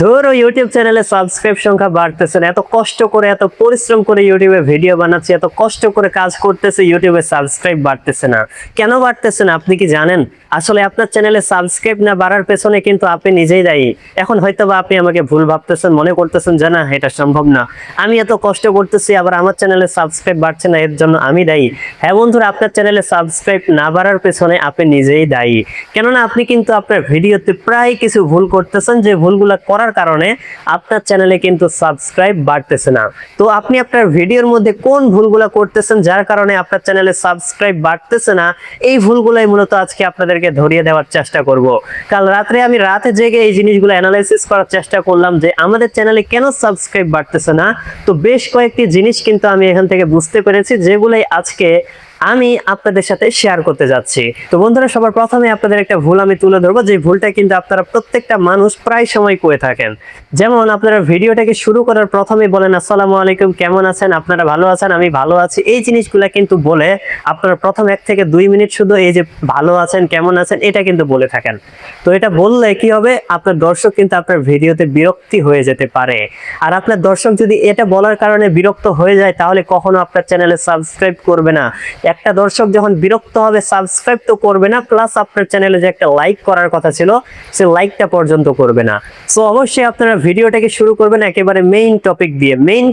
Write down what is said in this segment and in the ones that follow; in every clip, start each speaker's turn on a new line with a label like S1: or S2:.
S1: ধরো ইউটিউব চ্যানেলে সাবস্ক্রাইব সংখ্যা বাড়তেছে না, এত কষ্ট করে এত পরিশ্রম করে ইউটিউবে ভিডিও বানাচ্ছি, এত কষ্ট করে কাজ করতেছে, ইউটিউবে সাবস্ক্রাইব বাড়তেছে না। কেন বাড়তেছে না আপনি কি জানেন? আসলে আপনার চ্যানেলে সাবস্ক্রাইব না বাড়ার পেছনে কিন্তু আপনি নিজেই দায়ী। এখন হয়তোবা আপনি আমাকে ভুল ভাবতেছেন, মনে করতেছেন যে না এটা সম্ভব না, আমি এত কষ্ট করতেছি আবার আমার চ্যানেলে সাবস্ক্রাইব বাড়ছে না, এর জন্য আমি দায়ী। হ্যাঁ বন্ধুরা, আপনার চ্যানেলে সাবস্ক্রাইব না বাড়ার পেছনে আপনি নিজেই দায়ী। কেননা আপনি কিন্তু আপনার ভিডিওতে প্রায় কিছু ভুল করতেছেন, যে ভুলগুলো করার কারণে আপনার চ্যানেলে কিন্তু সাবস্ক্রাইব বাড়তেছে না। তো আপনি আপনার ভিডিওর মধ্যে কোন ভুলগুলো করতেছেন যার কারণে আপনার চ্যানেলে সাবস্ক্রাইব বাড়তেছে না, এই ভুলগুলাই মূলত আজকে আপনাদেরকে ধরিয়ে দেওয়ার চেষ্টা করব। কাল রাতে আমি জেগে এই জিনিসগুলো অ্যানালাইসিস করার চেষ্টা করলাম যে আমাদের চ্যানেলে কেন সাবস্ক্রাইব বাড়তেছে না। তো বেশ কয়েকটি জিনিস কিন্তু আমি এখান থেকে বুঝতে পেরেছি, যেগুলাই আজকে আমি আপনাদের সাথে শেয়ার করতে যাচ্ছি। তো বন্ধুরা, সবার প্রথমে আপনাদের একটা ভুল আমি তুলে ধরবো, যে ভুলটা কিন্তু আপনারা প্রত্যেকটা মানুষ প্রায় সময় করে থাকেন। যেমন আপনারা ভিডিওটাকে শুরু করার প্রথমে বলেন আসসালামু আলাইকুম, কেমন আছেন, আপনারা ভালো আছেন, আমি ভালো আছি, এই জিনিসগুলা কিন্তু বলে আপনারা প্রথম 1 থেকে 2 মিনিট শুধু এই যে ভালো আছেন কেমন আছেন এটা কিন্তু বলে থাকেন। তো এটা বললে কি হবে, আপনার দর্শক কিন্তু আপনার ভিডিওতে বিরক্তি হয়ে যেতে পারে। আর আপনার দর্শক যদি এটা বলার কারণে বিরক্ত হয়ে যায়, তাহলে কখনো আপনার চ্যানেলে সাবস্ক্রাইব করবে না। একটা দর্শক যখন বিরক্ত হবে, সাবস্ক্রাইব তো করবে না, প্লাস আপনার চ্যানেলে যে একটা লাইক করার কথা ছিল সে লাইকটা পর্যন্ত করবে না। সো অবশ্যই আপনারা ভিডিওটাকে শুরু করবেন একেবারে মেইন টপিক দিয়ে, মেইন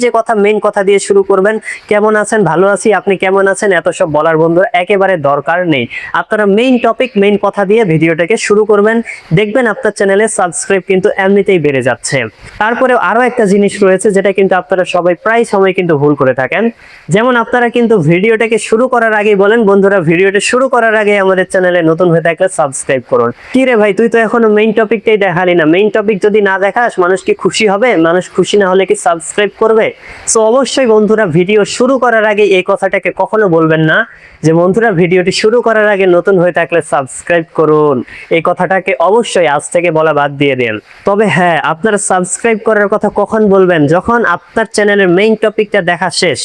S1: কথা দিয়ে শুরু করবেন। কেমন আছেন, ভালো আছি, আপনি কেমন আছেন, এত সব বলার বন্ধুরা একেবারে দরকার নেই। আপনারা মেইন টপিক মেইন কথা দিয়ে ভিডিওটাকে শুরু করবেন, দেখবেন আপনার চ্যানেলে সাবস্ক্রাইব কিন্তু এমনিতেই বেড়ে যাচ্ছে। তারপরে আরো একটা জিনিস রয়েছে যেটা কিন্তু আপনারা সবাই প্রায় সময় কিন্তু ভুল করে থাকেন। যেমন আপনারা কিন্তু ভিডিওটাকে শুরু করার আগেই বলেন বন্ধুরা ভিডিওটা শুরু করার আগে আমাদের চ্যানেলে নতুন হয়ে থাকলে সাবস্ক্রাইব করুন। কি রে ভাই, তুই তো এখনো মেইন টপিকটাই দেখালি না। মেইন টপিক যদি না দেখাস মানুষ কি খুশি হবে? মানুষ খুশি না হলে কি সাবস্ক্রাইব করবে? সো অবশ্যই বন্ধুরা ভিডিও শুরু করার আগে এই কথাটাকে কখনো বলবেন না যে বন্ধুরা ভিডিওটি শুরু করার আগে নতুন হয়ে থাকলে সাবস্ক্রাইব করুন। এই কথাটাকে অবশ্যই আজ থেকে বলা বাদ দিয়ে দেন। তবে হ্যাঁ, আপনারা সাবস্ক্রাইব করার কথা কখন বলবেন? যখন আপনার চ্যানেলের মেইন টপিকটা দেখা শেষ।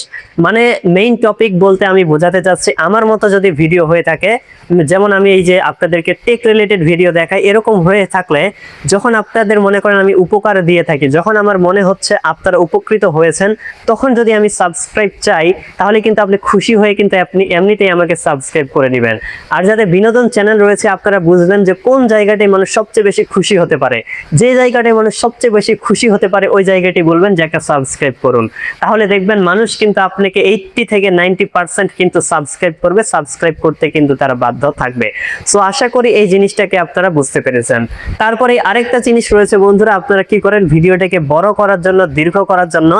S1: মানে মেইন টপিক বলতে আমি বোঝাতে চাচ্ছি, আমার মতো যদি ভিডিও হয়ে থাকে, যেমন আমি এই যে আপনাদেরকে টেক রিলেটেড ভিডিও দেখাই, এরকম হয়ে থাকলে যখন আপনাদের মনে করেন আমি উপকার দিয়ে থাকি, যখন আমার মনে হচ্ছে আপনারা উপকৃত হয়েছেন, তখন যদি আমি সাবস্ক্রাইব চাই, তাহলে কিন্তু আপনি খুশি হয়ে কিন্তু আপনি এমনিতেই আমাকে সাবস্ক্রাইব করে দিবেন। আর যাদের বিনোদন চ্যানেল রয়েছে, আপনারা বুঝবেন যে কোন জায়গাটায় মানুষ সবচেয়ে বেশি খুশি হতে পারে। যে জায়গাটায় মানুষ সবচেয়ে বেশি খুশি হতে পারে ওই জায়গাটি বলবেন যে একটা সাবস্ক্রাইব করুন। তাহলে দেখবেন মানুষ কিন্তু আপনাকে 80 থেকে 90% কিন্তু সাবস্ক্রাইব করবে, সাবস্ক্রাইব করতে কিন্তু তারা বাধ্য থাকবে। সো আশা করি এই জিনিসটাকে আপনারা বুঝতে পেরেছেন। তারপরে আরেকটা জিনিস রয়েছে বন্ধুরা, আপনারা কি করেন ভিডিওটাকে বড় করার জন্য, দীর্ঘ করার জন্য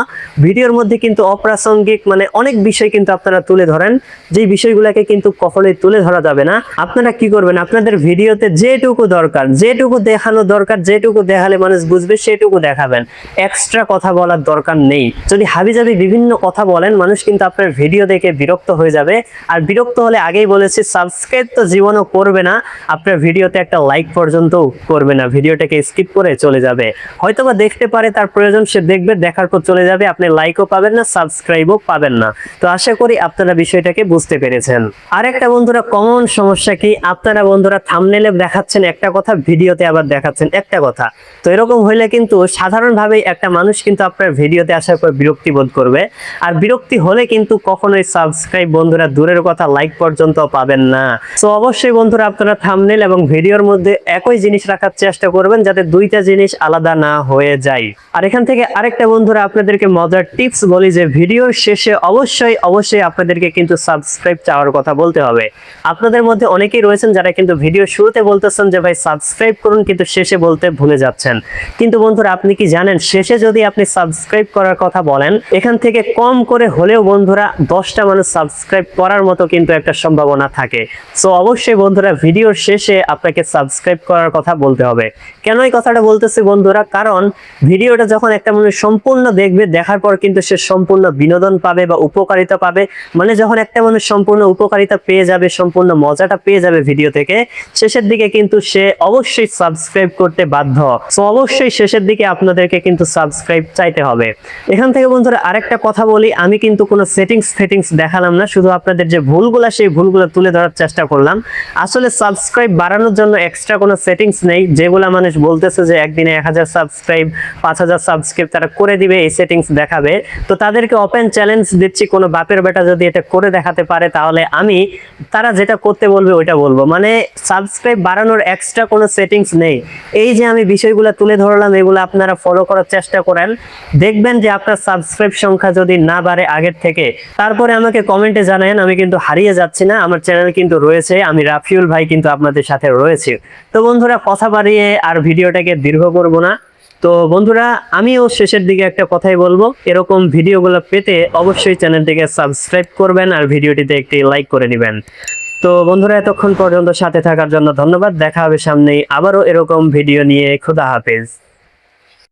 S1: ভিডিওর মধ্যে কিন্তু অপ্রাসঙ্গিক মানে অনেক বিষয় কিন্তু আপনারা তুলে ধরেন, যে বিষয়গুলোকে কিন্তু কখনোই তুলে ধরা যাবে না। আপনারা কি করবেন, আপনাদের ভিডিওতে যেটুকু দরকার, যেটুকু দেখানো দরকার, যেটুকু দেখালে মানুষ বুঝবে সেটুকু দেখাবেন। এক্সট্রা কথা বলার দরকার নেই। যদি হাবিজাবি বিভিন্ন কথা বলেন, মানুষ কিন্তু আপনার ভিডিও দেখে বিরক্ত হয়ে যাবে। আর বিরক্ত হলে আগেই বলেছি সাবস্ক্রাইব তো জীবনও করবে না, আপনার ভিডিওতে একটা লাইক পর্যন্ত করবে না, ভিডিওটাকে স্কিপ করে চলে যাবে। হয়তোবা দেখতে পারে, তার প্রয়োজন সে দেখবে, দেখার পর চলে যাবে, আপনি লাইকও পাবেন না, সাবস্ক্রাইবও পাবেন না। তো আশা করি আপনারা বিষয়টাকে বুঝতে পেরেছেন। আরেকটা বন্ধুরা কমন সমস্যা কি, আপনারা বন্ধুরা থাম্বনেলে দেখাচ্ছেন একটা কথা, ভিডিওতে আবার দেখাচ্ছেন একটা কথা। তো এরকম হইলে কিন্তু সাধারণভাবেই একটা মানুষ কিন্তু আপনার ভিডিওতে আসার পর বিরক্তি বোধ করবে। আর বিরক্তি হলে কিন্তু কখনোই সাবস্ক্রাইব বন্ধুরা দূরের কথা লাইক পর্যন্ত পাবেন না। সো অবশ্যই বন্ধুরা আপনারা থাম্বনেল এবং ভিডিওর মধ্যে একই জিনিস রাখার চেষ্টা করবেন, যাতে দুইটা জিনিস আলাদা না হয়ে যায়। আর এখান থেকে আরেকটা বন্ধুরা আপনাদেরকে মজার টিপস বলি, যে ভিডিওর শেষে অবশ্যই আপনাদেরকে কিন্তু সাবস্ক্রাইব চাওয়ার কথা বলতে হবে। আপনাদের মধ্যে অনেকেই রয়েছেন যারা কিন্তু ভিডিও শুরুতে বলতেছেন যে ভাই সাবস্ক্রাইব করুন, কিন্তু শেষে বলতে ভুলে যাচ্ছেন। কিন্তু বন্ধুরা আপনি কি জানেন, শেষে যদি আপনি সাবস্ক্রাইব করার কথা বলেন, এখান থেকে কম করে হলেও বন্ধুরা 10টা মানুষ সাবস্ক্রাইব করার মতো কিন্তু একটা সম্ভাবনা থাকে। সো অবশ্যই বন্ধুরা ভিডিওর শেষে আপনাকে সাবস্ক্রাইব করার কথা বলতে হবে। কেন এই কথাটা বলতেছি বন্ধুরা, কারণ ভিডিওটা যখন একটা মানুষ সম্পূর্ণ দেখবে, দেখার পর কিন্তু সে সম্পূর্ণ বিনোদন পাবে বা উপকারিতা পাবে। মানে যখন একটা মানুষ সম্পূর্ণ উপকারিতা পেয়ে যাবে, সম্পূর্ণ মজাটা পেয়ে যাবে ভিডিও থেকে, শেষের দিকে কিন্তু সে অবশ্যই সাবস্ক্রাইব করতে বাধ্য। সো অবশ্যই শেষের দিকে আপনাদেরকে কিন্তু সাবস্ক্রাইব চাইতে হবে। এখান থেকে বন্ধুরা আরেকটা কথা বলি, আমি কিন্তু কোনো সেটিংস দেখালাম না, শুধু আপনাদের আপনাদের যে ভুলগুলা সেই ভুলগুলো তুলে ধরার চেষ্টা করলাম। আসলে সাবস্ক্রাইব বাড়ানোর জন্য এক্সট্রা কোনো সেটিংস নেই, যেগুলা মানুষ বলতেছে যে একদিনে 1000 সাবস্ক্রাইব 5000 সাবস্ক্রাইব তারা করে দিবে, এই সেটিংস দেখাবে। তো তাদেরকে ওপেন চ্যালেঞ্জ দিচ্ছি, কোনো বাপের বেটা যদি এটা করে দেখাতে পারে তাহলে আমি তারা যেটা করতে বলবে ওইটা বলবো। মানে সাবস্ক্রাইব বাড়ানোর এক্সট্রা কোনো সেটিংস নেই। এই যে আমি বিষয়গুলো তুলে ধরলাম, এগুলো আপনারা ফলো করার চেষ্টা করেন, দেখবেন যে আপনার সাবস্ক্রাইব সংখ্যা যদি না বাড়ে আগের থেকে, তারপরে আমাকে কমেন্টে জানান। আমি কিন্তু হারিয়ে যাচ্ছি না, আমার চ্যানেল কিন্তু রয়েছে, আমি রাফিউল ভাই কিন্তু আপনাদের সাথে রয়েছে। তো বন্ধুরা, কথা বাড়িয়ে আর ভিডিওটাকে দীর্ঘ করব না। তো বন্ধুরা, আমিও শেষের দিকে একটা কথাই বলবো, এরকম ভিডিওগুলো পেতে অবশ্যই চ্যানেলটিকে সাবস্ক্রাইব করবেন আর ভিডিওটিতে একটি লাইক করে দিবেন। তো বন্ধুরা, এতক্ষণ পর্যন্ত সাথে থাকার জন্য ধন্যবাদ। দেখা হবে সামনেই আবারও এরকম ভিডিও নিয়ে। খোদা হাফেজ।